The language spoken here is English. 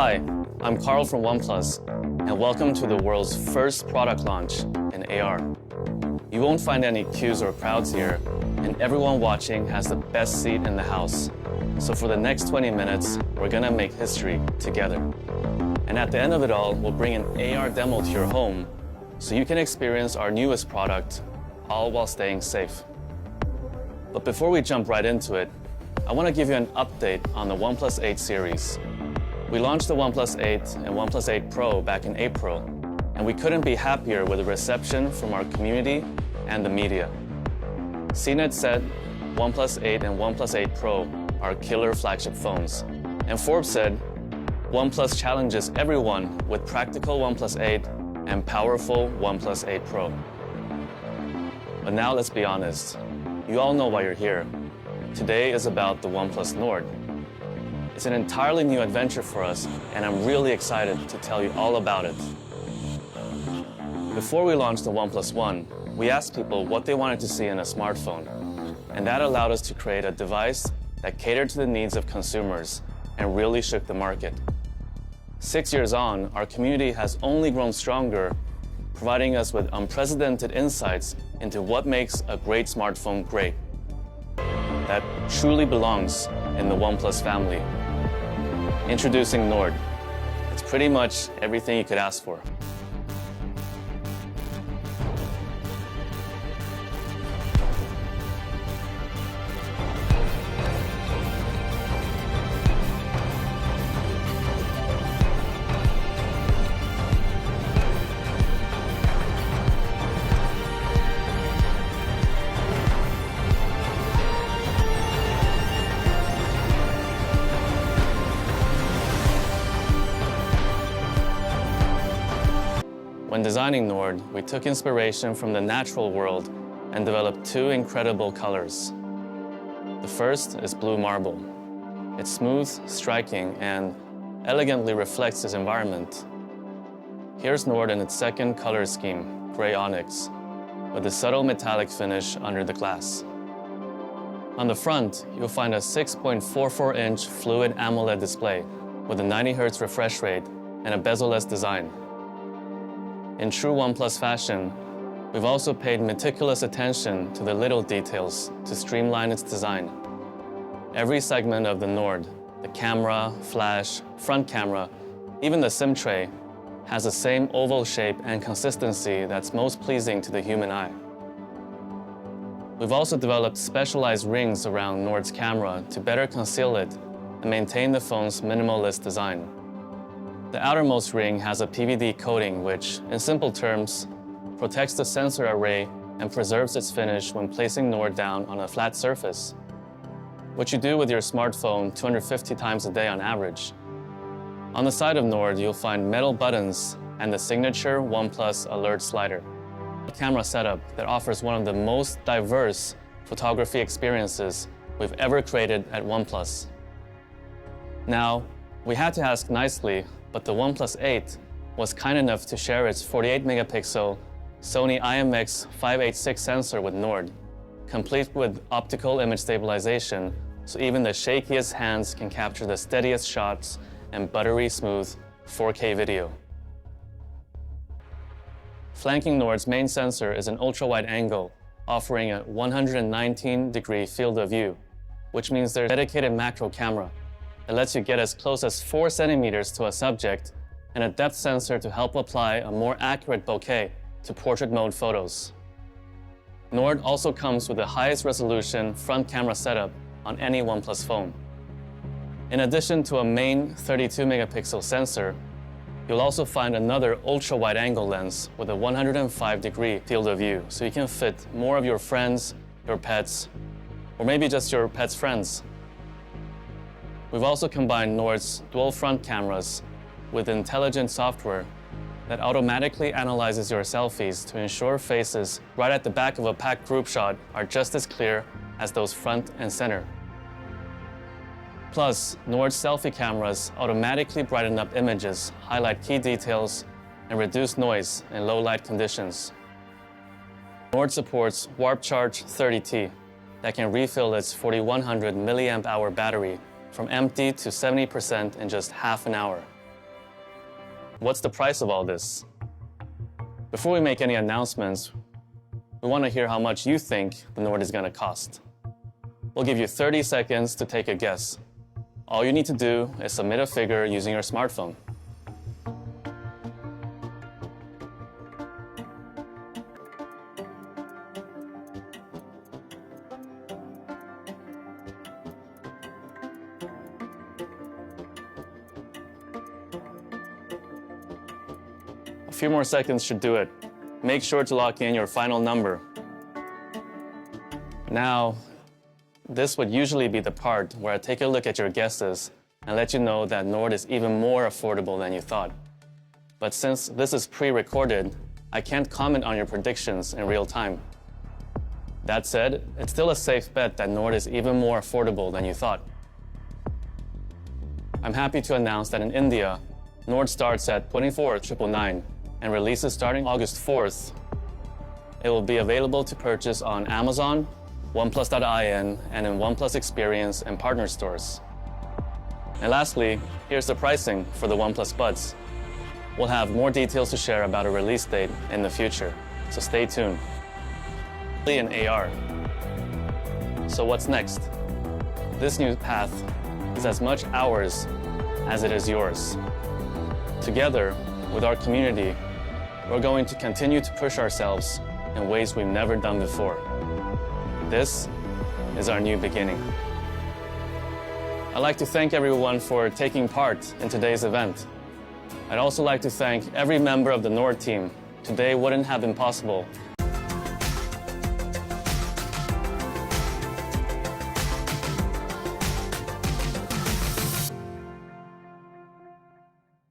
Hi, I'm Carl from OnePlus, and welcome to the world's first product launch in AR. You won't find any queues or crowds here, and everyone watching has the best seat in the house. So for the next 20 minutes, we're gonna make history together. And at the end of it all, we'll bring an AR demo to your home so you can experience our newest product, all while staying safe. But before we jump right into it, I want to give you an update on the OnePlus 8 series. We launched the OnePlus 8 and OnePlus 8 Pro back in April, and we couldn't be happier with the reception from our community and the media. CNET said OnePlus 8 and OnePlus 8 Pro are killer flagship phones, and Forbes said OnePlus challenges everyone with practical OnePlus 8 and powerful OnePlus 8 Pro. But now let's be honest, you all know why you're here. Today is about the OnePlus Nord. It's an entirely new adventure for us, and I'm really excited to tell you all about it. Before we launched the OnePlus One, we asked people what they wanted to see in a smartphone, and that allowed us to create a device that catered to the needs of consumers and really shook the market. 6 years on, our community has only grown stronger, providing us with unprecedented insights into what makes a great smartphone great, that truly belongs in the OnePlus family. Introducing Nord. It's pretty much everything you could ask for. When designing Nord, we took inspiration from the natural world and developed two incredible colors. The first is blue marble. It's smooth, striking, and elegantly reflects its environment. Here's Nord in its second color scheme, gray onyx, with a subtle metallic finish under the glass. On the front, you'll find a 6.44-inch fluid AMOLED display with a 90 Hz refresh rate and a bezel-less design. In true OnePlus fashion, we've also paid meticulous attention to the little details to streamline its design. Every segment of the Nord, the camera, flash, front camera, even the SIM tray, has the same oval shape and consistency that's most pleasing to the human eye. We've also developed specialized rings around Nord's camera to better conceal it and maintain the phone's minimalist design. The outermost ring has a PVD coating which, in simple terms, protects the sensor array and preserves its finish when placing Nord down on a flat surface, which you do with your smartphone 250 times a day on average. On the side of Nord, you'll find metal buttons and the signature OnePlus Alert slider, a camera setup that offers one of the most diverse photography experiences we've ever created at OnePlus. Now, we had to ask nicely, but the OnePlus 8 was kind enough to share its 48-megapixel Sony IMX586 sensor with Nord, complete with optical image stabilization, so even the shakiest hands can capture the steadiest shots and buttery smooth 4K video. Flanking Nord's main sensor is an ultra-wide angle, offering a 119-degree field of view, which means there's a dedicated macro camera. It lets you get as close as 4 centimeters to a subject, and a depth sensor to help apply a more accurate bokeh to portrait mode photos. Nord also comes with the highest resolution front camera setup on any OnePlus phone. In addition to a main 32-megapixel sensor, you'll also find another ultra-wide angle lens with a 105-degree field of view, so you can fit more of your friends, your pets, or maybe just your pet's friends. We've also combined Nord's dual front cameras with intelligent software that automatically analyzes your selfies to ensure faces right at the back of a packed group shot are just as clear as those front and center. Plus, Nord's selfie cameras automatically brighten up images, highlight key details, and reduce noise in low light conditions. Nord supports Warp Charge 30T that can refill its 4100 milliamp hour battery from empty to 70% in just half an hour. What's the price of all this? Before we make any announcements, we want to hear how much you think the Nord is going to cost. We'll give you 30 seconds to take a guess. All you need to do is submit a figure using your smartphone. A few more seconds should do it. Make sure to lock in your final number. Now, this would usually be the part where I take a look at your guesses and let you know that Nord is even more affordable than you thought. But since this is pre-recorded, I can't comment on your predictions in real time. That said, it's still a safe bet that Nord is even more affordable than you thought. I'm happy to announce that in India, Nord starts at 24,999 and releases starting August 4th. It will be available to purchase on Amazon, OnePlus.in, and in OnePlus Experience and partner stores. And lastly, here's the pricing for the OnePlus Buds. We'll have more details to share about a release date in the future, so stay tuned. In AR. So what's next? This new path is as much ours as it is yours. Together, with our community, we're going to continue to push ourselves in ways we've never done before. This is our new beginning. I'd like to thank everyone for taking part in today's event. I'd also like to thank every member of the Nord team. Today wouldn't have been possible